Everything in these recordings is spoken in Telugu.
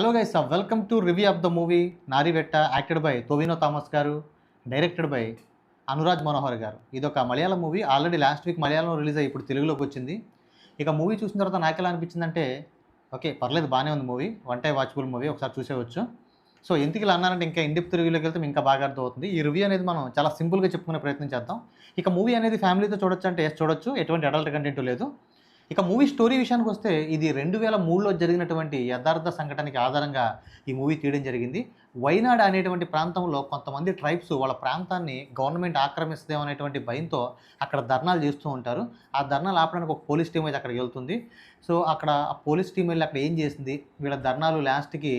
Hello guys, welcome to review of the movie Narivetta, acted by Tovino Thomas garu, directed by Anuraj Manohar garu. ఇదొక Malayalam movie. Already last week మలయాళంలో రిలీజ్ అయ్యి ఇప్పుడు తెలుగులోకి వచ్చింది. ఇక మూవీ చూసిన తర్వాత నాకు ఎలా అనిపించిందంటే, ఓకే పర్లేదు, బాగానే ఉంది movie, one time watchable movie, ఒకసారి చూసేవచ్చు. సో ఎందుకు ఇలా అన్నారంటే, ఇంకా ఇన్డెప్త్ రివ్యూలోకి వెళ్తే ఇంకా బాగా అర్థమవుతుంది. ఈ రివ్యూ అనేది మనం చాలా సింపుల్గా చెప్పుకునే ప్రయత్నం చేద్దాం. ఇక మూవీ అనేది ఫ్యామిలీతో చూడొచ్చు అంటే చూడొచ్చు, ఎటువంటి అడల్ట్ కంటెంట్ లేదు. ఇక మూవీ స్టోరీ విషయానికి వస్తే, ఇది 2003లో జరిగినటువంటి యథార్థ సంఘటనకి ఆధారంగా ఈ మూవీ తీయడం జరిగింది. వైనాడ్ అనేటువంటి ప్రాంతంలో కొంతమంది ట్రైబ్స్ వాళ్ళ ప్రాంతాన్ని గవర్నమెంట్ ఆక్రమిస్తుందేమో అనేటువంటి భయంతో అక్కడ ధర్నాలు చేస్తూ ఉంటారు. ఆ ధర్నాలు ఆపడానికి ఒక పోలీస్ టీం అయితే అక్కడికి వెళ్తుంది. సో అక్కడ ఆ పోలీస్ టీం వెళ్ళి అక్కడ ఏం చేసింది, వీళ్ళ ధర్నాలు లాస్ట్కి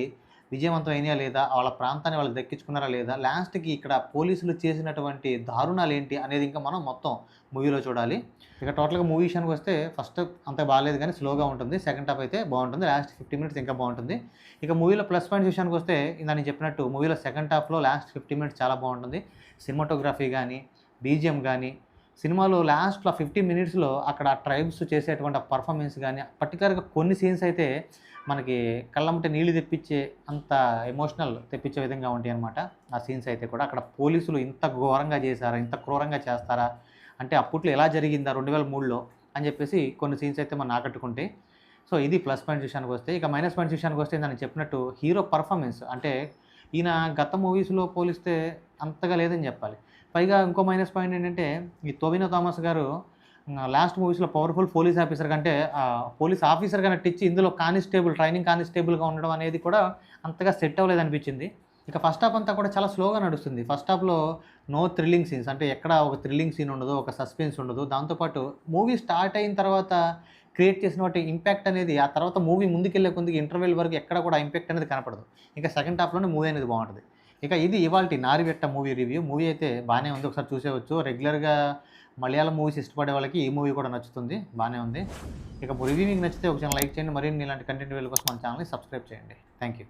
విజయవంతం అయినాయా లేదా, వాళ్ళ ప్రాంతాన్ని వాళ్ళు దక్కించుకున్నారా లేదా, లాస్ట్కి ఇక్కడ పోలీసులు చేసినటువంటి దారుణాలు ఏంటి అనేది ఇంకా మనం మొత్తం మూవీలో చూడాలి. ఇక టోటల్గా మూవీ విషయానికి వస్తే, ఫస్ట్ అంత బాగాలేదు కానీ స్లోగా ఉంటుంది, సెకండ్ హాఫ్ అయితే బాగుంటుంది, లాస్ట్ 50 మినిట్స్ ఇంకా బాగుంటుంది. ఇక మూవీలో ప్లస్ పాయింట్స్ విషయానికి వస్తే, నేను చెప్పినట్టు మూవీలో సెకండ్ హాఫ్లో లాస్ట్ 50 మినిట్స్ చాలా బాగుంటుంది. సినిమాటోగ్రఫీ కానీ, బీజిఎం కానీ, సినిమాలో లాస్ట్లో 50 మినిట్స్లో అక్కడ ట్రైబ్స్ చేసేటువంటి పర్ఫార్మెన్స్ కానీ, పర్టికులర్గా కొన్ని సీన్స్ అయితే మనకి కళ్ళమ్మట నీళ్లు తెప్పించే అంత ఎమోషనల్ తెప్పించే విధంగా ఉంటాయి అన్నమాట. ఆ సీన్స్ అయితే కూడా, అక్కడ పోలీసులు ఇంత ఘోరంగా చేశారా, ఇంత క్రూరంగా చేస్తారా, అంటే అప్పట్లో ఎలా జరిగిందా 2003లో అని చెప్పేసి కొన్ని సీన్స్ అయితే మనం ఆకట్టుకుంటాయి. సో ఇది ప్లస్ పాయింట్స్ విషయానికి వస్తే. ఇక మైనస్ పాయింట్స్ విషయానికి వస్తే, నేను చెప్పినట్టు హీరో పర్ఫార్మెన్స్ అంటే ఈయన గత మూవీస్లో పోలిస్తే అంతగా లేదని చెప్పాలి. పైగా ఇంకో మైనస్ పాయింట్ ఏంటంటే, ఈ టోవినో థామస్ గారు లాస్ట్ మూవీస్లో పవర్ఫుల్ పోలీస్ ఆఫీసర్ కంటే పోలీస్ ఆఫీసర్గా నటించి ఇందులో కానిస్టేబుల్, ట్రైనింగ్ కానిస్టేబుల్గా ఉండడం అనేది కూడా అంతగా సెట్ అవ్వలేదు అనిపించింది. ఇక ఫస్ట్ హాఫ్ అంతా కూడా చాలా స్లోగా నడుస్తుంది. ఫస్ట్ హాఫ్లో నో థ్రిల్లింగ్ సీన్స్, అంటే ఎక్కడ ఒక థ్రిల్లింగ్ సీన్ ఉండదు, ఒక సస్పెన్స్ ఉండదు. దాంతోపాటు మూవీ స్టార్ట్ అయిన తర్వాత క్రియేట్ చేసిన వాటి ఇంపాక్ట్ అనేది ఆ తర్వాత మూవీ ముందుకెళ్ళే కొద్దిగా ఇంటర్వెల్ వరకు ఎక్కడ కూడా ఇంపాక్ట్ అనేది కనపడదు. ఇంకా సెకండ్ హాఫ్లోనే మూవీ అనేది బాగుంటుంది. ఇక ఇది ఇవాల్టి నారివెట్ట మూవీ రివ్యూ. మూవీ అయితే బాగానే ఉంది, ఒకసారి చూసేవచ్చు. రెగ్యులర్గా మలయాళం మూవీస్ ఇష్టపడే వాళ్ళకి ఈ మూవీ కూడా నచ్చుతుంది, బాగానే ఉంది. ఇక రివ్యూ మీకు నచ్చితే ఒక చిన్న లైక్ చేయండి. మరిన్ని ఇలాంటి కంటెంట్ వీడియోల కోసం మన ఛానల్ని సబ్స్క్రైబ్ చేయండి. Thank you.